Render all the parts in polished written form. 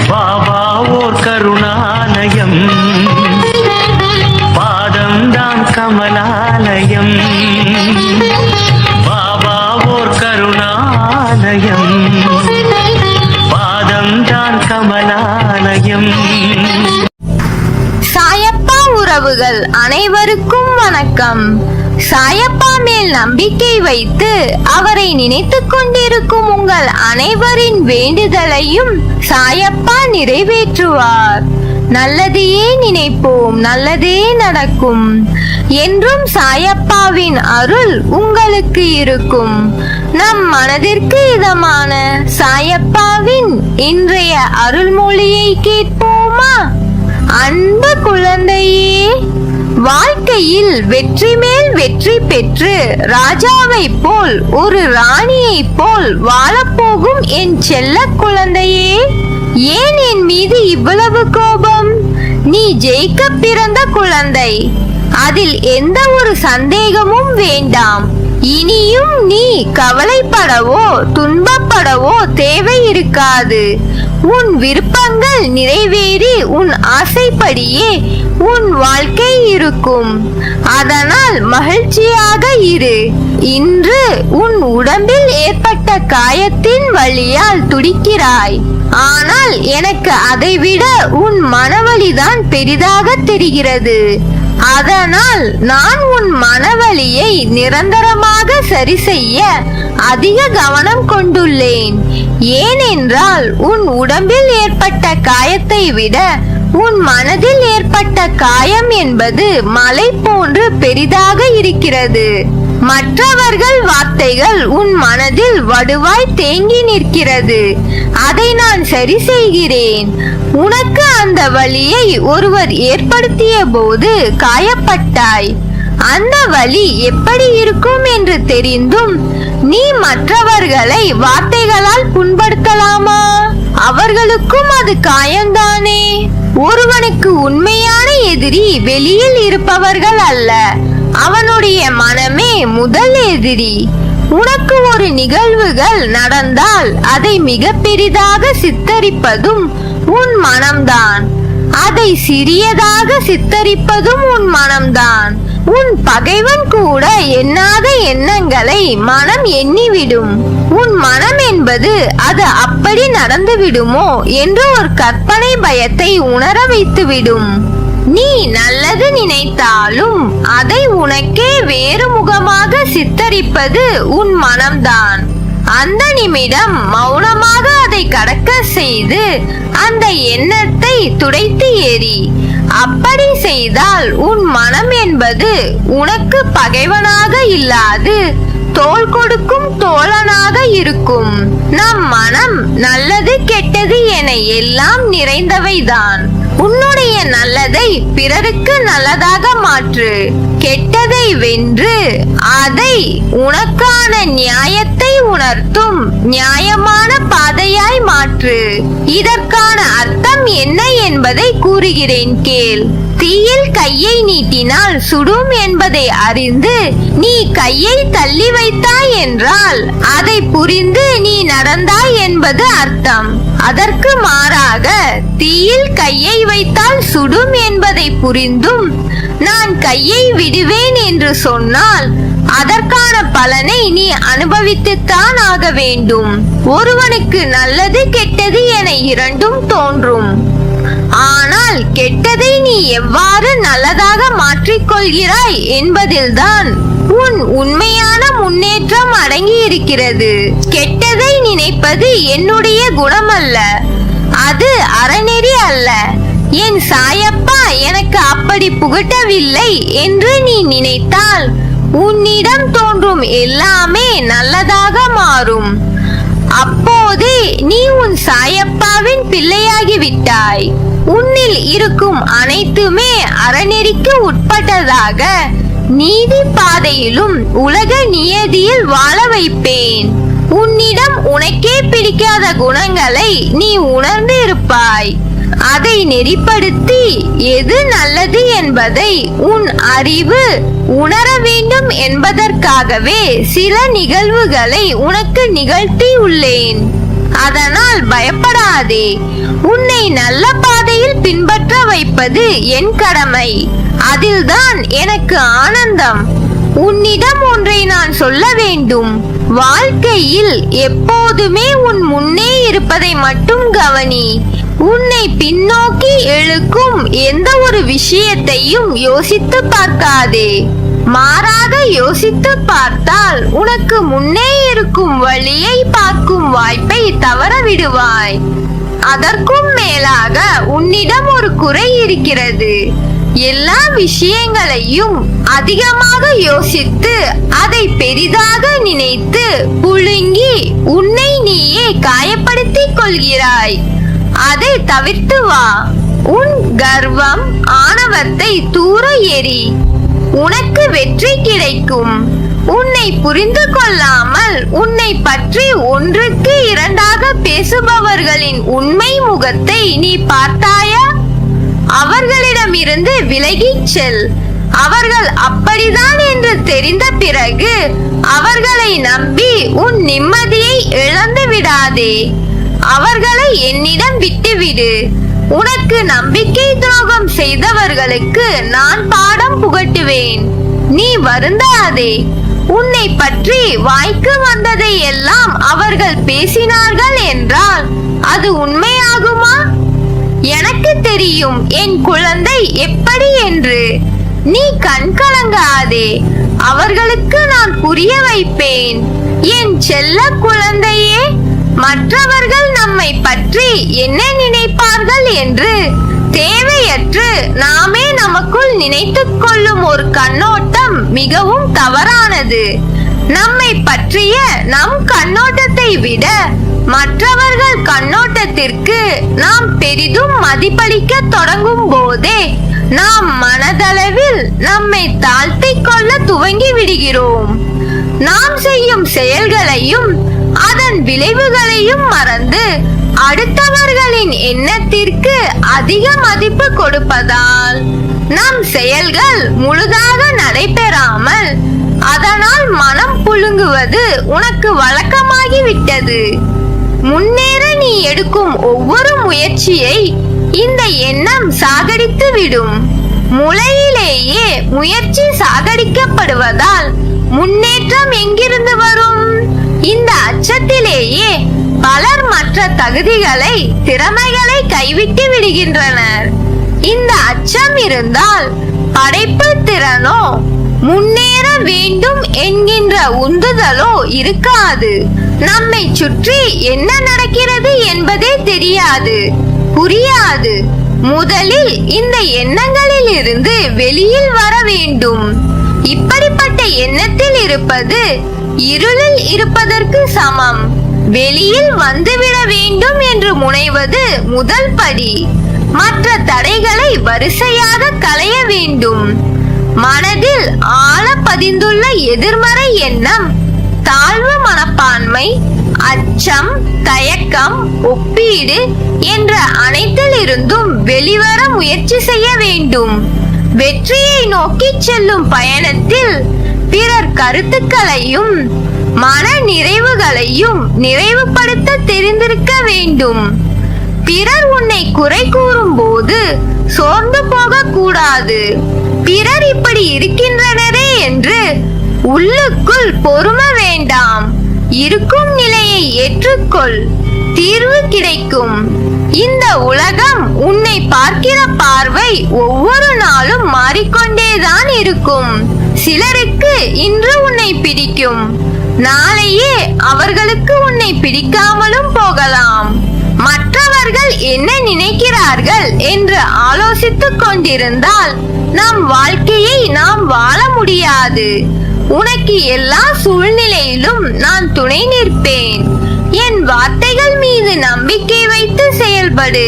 பாபா ஓர் கருணாலயம், பாதம்தான் கமலாலயம். பாபா ஓர் கருணாலயம், பாதம்தான் கமலாலயம். சாயப்பா உறவுகள் அனைவருக்கும் வணக்கம். சாயப்பா மேல் நம்பிக்கை வைத்து அவரை நினைத்துக் கொண்டிருக்கும் உங்கள் அனைவரின் வேண்டுதலையும் சாயப்பா நிறைவேற்றுவார். நல்லதையே நினைப்போம், நல்லதே நடக்கும். என்றும் சாயப்பாவின் அருள் உங்களுக்கு இருக்கும். நம் மனதிற்கு இதமான சாயப்பாவின் இன்றைய அருள்மொழியை கேட்போமா? அன்பு குழந்தையே, வாழ்க்கையில் வெற்றி மேல் வெற்றி பெற்று ராஜாவை போல் ஒரு ராணியை போல் வாழப்போகும் என் செல்ல குழந்தையே, ஏன் என் மீது இவ்வளவு கோபம்? நீ ஜெயிக்க பிறந்த குழந்தை, அதில் எந்த ஒரு சந்தேகமும் வேண்டாம். இனியும் நீ கவலைப்படவோ துன்பப்படவோ தேவை இருக்காது. உன் விருப்பங்கள் நிறைவேறி உன் ஆசைப்படியே உன் வாழ்க்கை இருக்கும். அதனால் மகிழ்ச்சியாக இரு. இன்று உன் உடம்பில் ஏற்பட்ட காயத்தின் வலியால் துடிக்கிறாய். ஆனால் எனக்கு அதைவிட உன் மனவலிதான் பெரிதாக தெரிகிறது. அதனால் நான் உன் மனவலியை நிரந்தரமாக சரி செய்ய அதிக கவனம் கொண்டுள்ளேன். ஏனென்றால் உன் உடம்பில் ஏற்பட்ட காயத்தை விட உன் மனதில் ஏற்பட்ட காயம் என்பது மலை போன்று பெரிதாக இருக்கிறது. மற்றவர்கள் வார்த்தைகள் உன் மனதில் வடுவாய் தேங்கி நிற்கிறது. அதை நான் சரி செய்கிறேன். உனக்கு அந்த வலியை ஒருவர் ஏற்படுத்திய போது காயப்பட்டாய். அந்த வலி எப்படி இருக்கும் என்று தெரிந்தும் நீ மற்றவர்களை வார்த்தைகளால் புண்படுத்தலாமா? அவர்களுக்கும் அது காயம்தானே. ஒருவனுக்கு உண்மையான எதிரி வெளியில் இருப்பவர்கள் அல்ல, அவனுடைய மனமே முதல் எதிரி. உனக்கு ஒரு நிகழ்வுகள் நடந்தால் அதை மிக பெரிதாக சித்தரிப்பதும் உன் மனம்தான். அதை சிறியதாக சித்தரிப்பதும் உன் மனம்தான். உன் பகைவன் கூட எண்ணாத எண்ணங்களை மனம் எண்ணிவிடும். உன் மனம் என்பது அது அப்படி நடந்து விடுமோ என்று ஒரு கற்பனை பயத்தை உணர வைத்துவிடும். நீ நல்லது நினைத்தாலும் அதை உனக்கே வேறு முகமாக சித்தரிப்பது உன் மனம்தான். அந்த நிமிடம் மௌனமாக அதை கடக்க செய்து அந்த எண்ணத்தை துடைத்து எறி. அப்படி செய்தால் உன் மனம் என்பது உனக்கு பகைவனாக இல்லாது தோள் கொடுக்கும் தோழனாக இருக்கும். நம் மனம் நல்லது கெட்டது என எல்லாம் நிறைந்தவைதான். உன்னுடைய நல்லதை பிறருக்கு நல்லதாக மாற்று. கெட்டதை வென்று அதை உனக்கான நியாயத்தை உணர்த்தும் நியாயமான பாதையாய் மாற்று. இதற்கான அர்த்தம் என்ன என்பதை கூறுகிறேன் கேள். தீயில் கையை நீட்டினால் சுடும் என்பதை அறிந்து நீ கையை தள்ளி வைத்தாய் என்றால் அதை புரிந்து நீ நடந்தாய் என்பது அர்த்தம். அதற்கு மாறாக தீயில் கையை வைத்தால் சுடும் என்பதை புரிந்தும் நான் கையை விடுவேன் என்று சொன்னால் அதற்கான பலனை நீ அனுபவித்துத்தான் ஆக வேண்டும். ஒருவனுக்கு நல்லது கெட்டது என இரண்டும் தோன்றும். ஆனால் கெட்டதை நீ எவ்வாறு நல்லதாக மாற்றிக்கொள்கிறாய் என்பதில்தான் உன் உண்மையான முன்னேற்றம் அடங்கி இருக்கிறது. கெட்டதை நினைப்பது என்னுடைய குணம் அல்ல, அது அறநெறி அல்ல. என் சாயப்பா எனக்கு அப்படி புகட்டவில்லை என்று நீ நினைத்தால் உன்னிடம் தோன்றும் எல்லாமே நல்லதாக மாறும். அப்போது நீ உன் சாயப்பாவின் பிள்ளையாகி விட்டாய். உன்னில் இருக்கும் அனைத்துமே அறநெறிக்கு உட்பட்டதாக நீதி பாதையிலும் உலக நியதியில் வாழ வைப்பேன். உன்னிடம் உனக்கே பிடிக்காத குணங்களை நீ உணர்ந்து இருப்பாய். அதை நெறிப்படுத்தி எது நல்லது என்பதை உன் அறிவு உணர வேண்டும் என்பதற்காகவே சில நிகழ்வுகளை உனக்கு நிகழ்த்தி உள்ளேன். அதனால் பயப்படாதே. உன்னை நல்ல பாதையில் பின்பற்ற வைப்பது என் கடமை. அதில்தான் எனக்கு ஆனந்தம். உன்னிடம் ஒன்றை நான் சொல்ல வேண்டும். வாழ்க்கையில் எப்போதுமே உன் முன்னே இருப்பதை மட்டும் கவனி. உன்னை பின்னோக்கி இழுக்கும் எந்த ஒரு விஷயத்தையும் யோசித்து பார்க்காதே. மாறாக யோசித்து பார்த்தால் உனக்கு முன்னே இருக்கும் வழியை பார்க்கும் வாய்ப்பை தவற விடுவாய். அதற்கும் மேலாக உன்னிடம் ஒரு குறை இருக்கிறது. எல்லா விஷயங்களையும் அதிகமாக யோசித்து அதை பெரிதாக நினைத்து புழுங்கி உன்னை நீயே காயப்படுத்திக் கொள்கிறாய். அதை தவிர்த்து வா. உன் கர்வம் ஆணவத்தை தூர எறி. உனக்கு வெற்றி கிடைக்கும். உன்னை புரிந்து கொள்ளாமல் உன்னை பற்றி ஒன்றுக்கு இரண்டாக பேசுபவர்களின் உண்மை முகத்தை நீ பார்த்தாயா? அவர்களிடமிருந்து விலகிச் செல். அவர்கள் அப்படிதான் என்று தெரிந்த பிறகு அவர்களை நம்பி உன் நிம்மதியை இழந்து விடாதே. அவர்களை என்னிடம் விட்டுவிடு. உனக்கு நம்பிக்கை துரோகம் செய்தவர்களுக்கு நான் பாடம் புகட்டுவேன். நீ வருந்தாதே. உன்னை பற்றி வாய்க்கு வந்ததை எல்லாம் அவர்கள் பேசினார்கள் என்றால் அது உண்மையாகுமா? எனக்கு தெரியும் என் குழந்தை எப்படி என்று. நீ கண் கலங்காதே. அவர்களுக்கு நான் புரிய வைப்பேன். என் செல்ல குழந்தையே, மற்றவர்கள் நம்மை பற்றி என்ன நினைப்பார்கள் என்று தேவையற்று நாமே நமக்குள் நினைத்துக் கொள்ளும் ஒரு கண்ணோட்டம் மிகவும் தவறானது. நம்மை பற்றிய நம் கண்ணோட்டத்தை விட மற்றவர்கள் கண்ணோட்டத்திற்கு நாம் பெரிதும் மதிப்பளிக்க தொடங்கும் போதே நாம் மனதளவில் நம்மை தாழ்த்திக் கொள்ள துவங்கி விடுகிறோம். நாம் செய்யும் செயல்களையும் அதன் விளைவுகளையும் மறந்து அடுத்தவர்களின் எண்ணத்திற்கு அதிக மதிப்பு கொடுப்பதால் நம் செயல்கள் முழுதாக நடைபெறாமல் அதனால் மனம் புழுங்குவது உனக்கு வழக்கமாகிவிட்டது. முன்னேற நீ எடுக்கும் ஒவ்வொரு முயற்சியை இந்த எண்ணம் சாகடித்து விடும். முளையிலேயே முயற்சி சாகடிக்கப்படுவதால் முன்னேற்றம் எங்கிருந்து வரும்? இந்த அச்சத்திலேயே பலர் மற்ற தகுதிகளை, திறமைகளை கைவிட்டு விடுகின்றனர். இந்த அச்சம் இருந்தால் படைப்பு திறனோ முன்னேற வேண்டும் என்கின்ற உந்துதலோ இருக்காது. நம்மை சுற்றி என்ன நடக்கிறது என்பதே தெரியாது, புரியாது. முதலில் இந்த எண்ணங்களில் இருந்து வெளியில் வர வேண்டும். இப்படிப்பட்ட எண்ணத்தில் இருப்பது இருளில் இருப்பதற்கு சமம். வெளியில் வந்துவிட வேண்டும் என்று முனைவது முதல் படி. மற்ற தடைகளை வரிசையாக களைய வேண்டும். மனதில் ஆழ பதிந்துள்ள எதிர்மறை எண்ணம், தாழ்வு மனப்பான்மை, அச்சம், தயக்கம், ஒப்பீடு என்ற அனைத்தில் இருந்தும் வெளிவர முயற்சி செய்ய வேண்டும். வெற்றியை நோக்கி செல்லும் பயணத்தில் பிறர் கருத்துக்களையும் மன நிறைவுகளையும் நிறைவுபடுத்த தெரிந்திருக்க வேண்டும். பிறர் உன்னை குறை கூறும் போது சோர்ந்து போக கூடாது. பிறர் இப்படி இருக்கின்றனரே என்று உள்ளுக்குள் பொறுமை வேண்டாம். இருக்கும் நிலையை ஏற்றுக்கொள். தீர்வு கிடைக்கும். இந்த உலகம் உன்னை பார்க்கிற பார்வை ஒவ்வொரு நாளும் மாறிக்கொண்டேதான் இருக்கும். சிலருக்கு இன்று உன்னை பிடிக்கும், நாளையே அவர்களுக்கு உன்னை பிடிக்காமலும் போகலாம். மற்றவர்கள் என்ன நினைக்கிறார்கள் என்று ஆலோசித்துக் கொண்டிருந்தால் நம் வாழ்க்கையை நாம் வாழ முடியாது. உனக்கு எல்லா சூழ்நிலையிலும் நான் துணை நிற்பேன். என் வார்த்தைகள் மீது நம்பிக்கை வைத்து செயல்படு.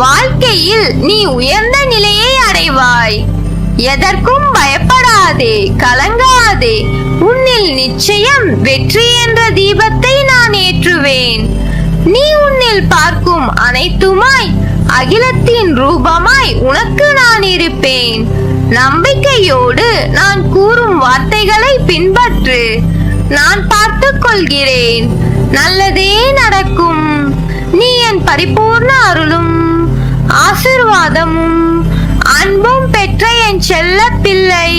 வாழ்க்கையில் நீ உயர்ந்த நிலையை அடைவாய். எதற்கும் பயப்படாதே, கலங்காதே. உன்னில் நிச்சயம் வெற்றி என்ற தீபத்தை நான் ஏற்றுவேன். நீ உன்னில் பார்க்கும் அனைத்துமாய் அகிலத்தின் ரூபமாய் உனக்கு நான் இருப்பேன். நம்பிக்கையோடு நான் கூறும் வார்த்தைகளை பின்பற்று. நான் பார்த்துக் கொள்கிறேன். நல்லதே நடக்கும். நீ என் பரிபூர்ண அருளும் ஆசிர்வாதமும் அன்பும் பெற்ற என் செல்ல பிள்ளை.